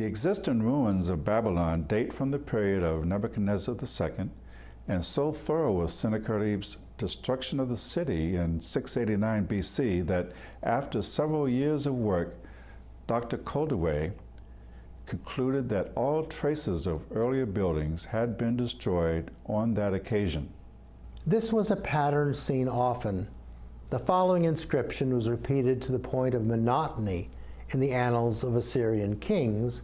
The existing ruins of Babylon date from the period of Nebuchadnezzar II, and so thorough was Sennacherib's destruction of the city in 689 BC that after several years of work, Dr. Koldewey concluded that all traces of earlier buildings had been destroyed on that occasion. This was a pattern seen often. The following inscription was repeated to the point of monotony in the annals of Assyrian kings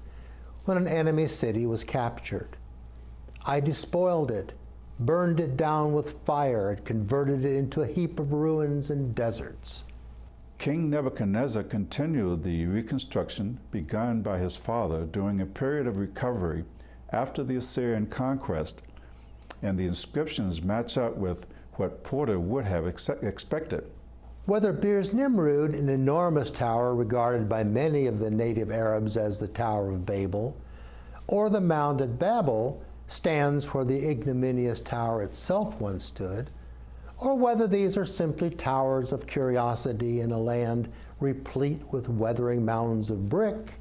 when an enemy city was captured. I despoiled it, burned it down with fire, and converted it into a heap of ruins and deserts. King Nebuchadnezzar continued the reconstruction begun by his father during a period of recovery after the Assyrian conquest, and the inscriptions match up with what Porter would have expected. Whether Beers Nimrud, an enormous tower regarded by many of the native Arabs as the Tower of Babel, or the mound at Babel stands where the ignominious tower itself once stood, or whether these are simply towers of curiosity in a land replete with weathering mounds of brick,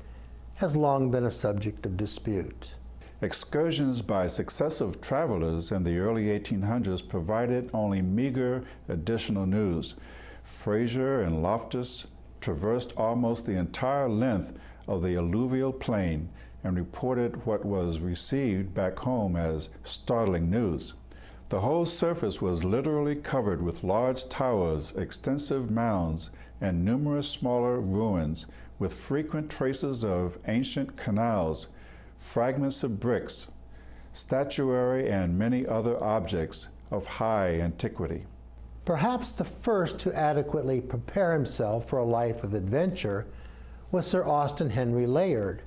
has long been a subject of dispute. Excursions by successive travelers in the early 1800s provided only meager additional news. Fraser and Loftus traversed almost the entire length of the alluvial plain and reported what was received back home as startling news. The whole surface was literally covered with large towers, extensive mounds, and numerous smaller ruins, with frequent traces of ancient canals, fragments of bricks, statuary, and many other objects of high antiquity. Perhaps the first to adequately prepare himself for a life of adventure was Sir Austen Henry Layard.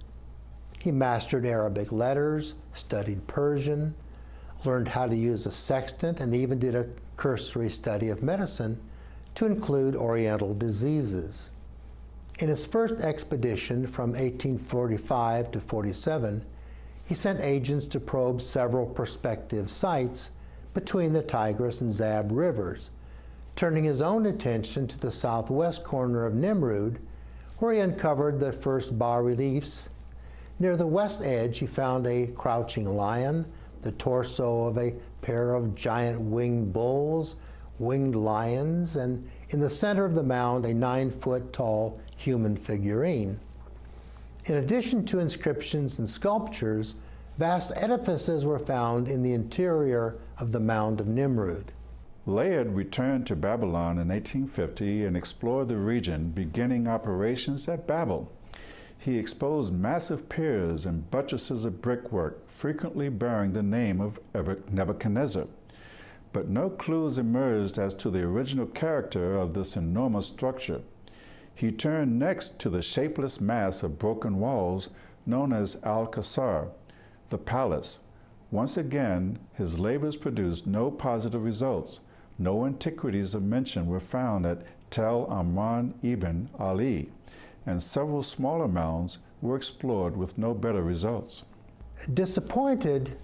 He mastered Arabic letters, studied Persian, learned how to use a sextant, and even did a cursory study of medicine to include Oriental diseases. In his first expedition from 1845 to 47, he sent agents to probe several prospective sites between the Tigris and Zab rivers, turning his own attention to the southwest corner of Nimrud, where he uncovered the first bas-reliefs. Near the west edge, he found a crouching lion, the torso of a pair of giant winged bulls, winged lions, and in the center of the mound, a 9-foot-tall human figurine. In addition to inscriptions and sculptures, vast edifices were found in the interior of the mound of Nimrud. Layard returned to Babylon in 1850 and explored the region, beginning operations at Babel. He exposed massive piers and buttresses of brickwork, frequently bearing the name of Nebuchadnezzar. But no clues emerged as to the original character of this enormous structure. He turned next to the shapeless mass of broken walls known as Al-Qasar, the palace. Once again, his labors produced no positive results. No antiquities of mention were found at Tel Amran ibn Ali, and several smaller mounds were explored with no better results. Disappointed,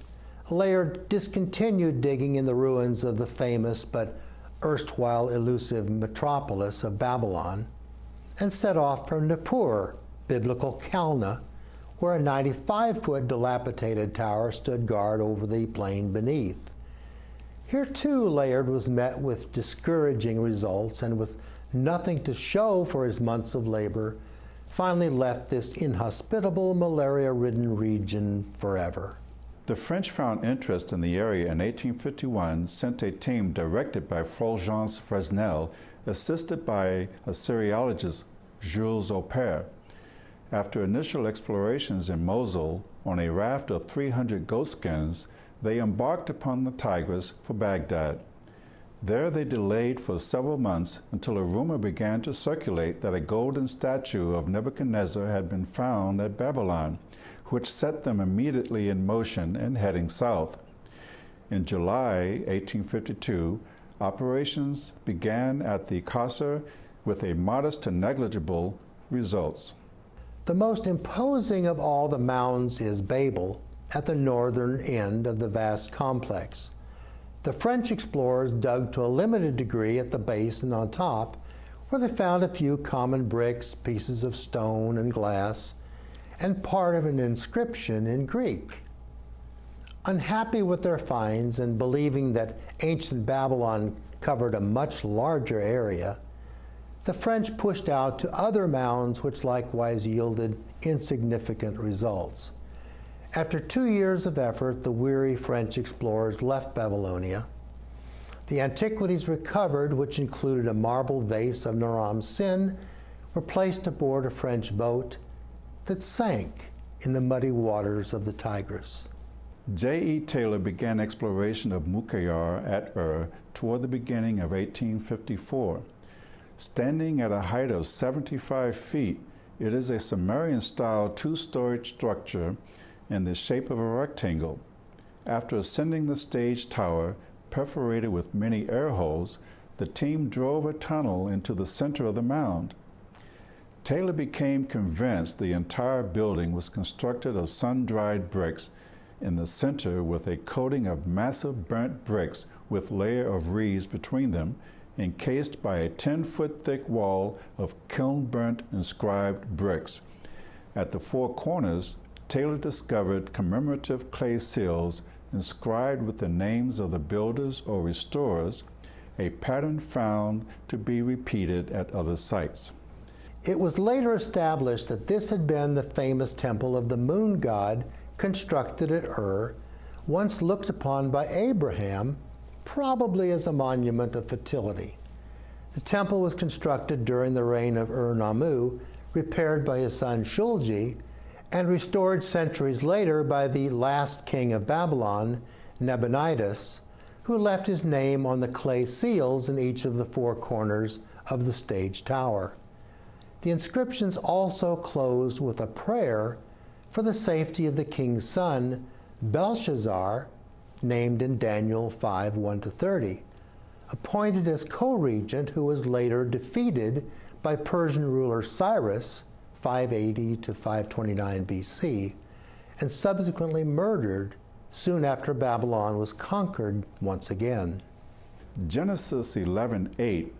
Layard discontinued digging in the ruins of the famous but erstwhile elusive metropolis of Babylon and set off for Nippur, biblical Calneh, where a 95-foot dilapidated tower stood guard over the plain beneath. Here too, Layard was met with discouraging results and with nothing to show for his months of labor, finally left this inhospitable, malaria-ridden region forever. The French found interest in the area in 1851, sent a team directed by Fulgence Fresnel, assisted by Assyriologist Jules Aupert. After initial explorations in Mosul, on a raft of 300 goatskins, they embarked upon the Tigris for Baghdad. There they delayed for several months until a rumor began to circulate that a golden statue of Nebuchadnezzar had been found at Babylon, which set them immediately in motion and heading south. In July 1852, operations began at the Qasr with a modest to negligible results. The most imposing of all the mounds is Babel, at the northern end of the vast complex. The French explorers dug to a limited degree at the base and on top, where they found a few common bricks, pieces of stone and glass, and part of an inscription in Greek. Unhappy with their finds and believing that ancient Babylon covered a much larger area, the French pushed out to other mounds which likewise yielded insignificant results. After 2 years of effort, the weary French explorers left Babylonia. The antiquities recovered, which included a marble vase of Naram-Sin, were placed aboard a French boat that sank in the muddy waters of the Tigris. J.E. Taylor began exploration of Mukayar at Ur toward the beginning of 1854. Standing at a height of 75 feet, it is a Sumerian-style two-storied structure in the shape of a rectangle. After ascending the stage tower, perforated with many air holes, the team drove a tunnel into the center of the mound. Taylor became convinced the entire building was constructed of sun-dried bricks in the center with a coating of massive burnt bricks with layer of reeds between them, encased by a 10-foot thick wall of kiln-burnt inscribed bricks. At the four corners, Taylor discovered commemorative clay seals inscribed with the names of the builders or restorers, a pattern found to be repeated at other sites. It was later established that this had been the famous temple of the moon god constructed at Ur, once looked upon by Abraham, probably as a monument of fertility. The temple was constructed during the reign of Ur-Nammu, repaired by his son Shulgi, and restored centuries later by the last king of Babylon, Nabonidus, who left his name on the clay seals in each of the four corners of the stage tower. The inscriptions also closed with a prayer for the safety of the king's son, Belshazzar, named in Daniel 5:1-30, appointed as co-regent, who was later defeated by Persian ruler Cyrus, 580-529 BC, and subsequently murdered soon after Babylon was conquered once again. Genesis 11:8,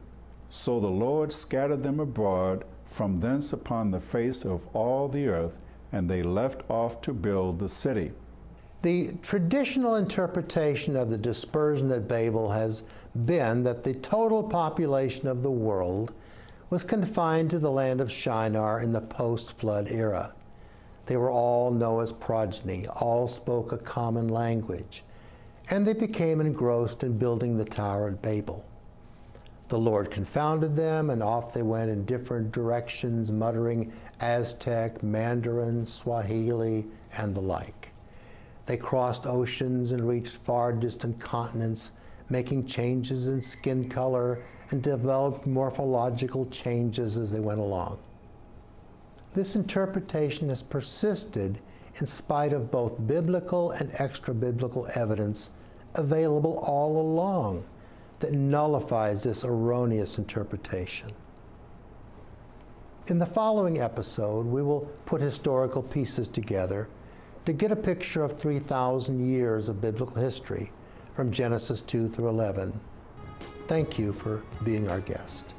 so the Lord scattered them abroad from thence upon the face of all the earth, and they left off to build the city. The traditional interpretation of the dispersion at Babel has been that the total population of the world was confined to the land of Shinar in the post-flood era. They were all Noah's progeny, all spoke a common language, and they became engrossed in building the tower at Babel. The Lord confounded them, and off they went in different directions, muttering Aztec, Mandarin, Swahili, and the like. They crossed oceans and reached far distant continents, making changes in skin color and developed morphological changes as they went along. This interpretation has persisted in spite of both biblical and extra-biblical evidence available all along that nullifies this erroneous interpretation. In the following episode, we will put historical pieces together to get a picture of 3,000 years of biblical history from Genesis 2 through 11. Thank you for being our guest.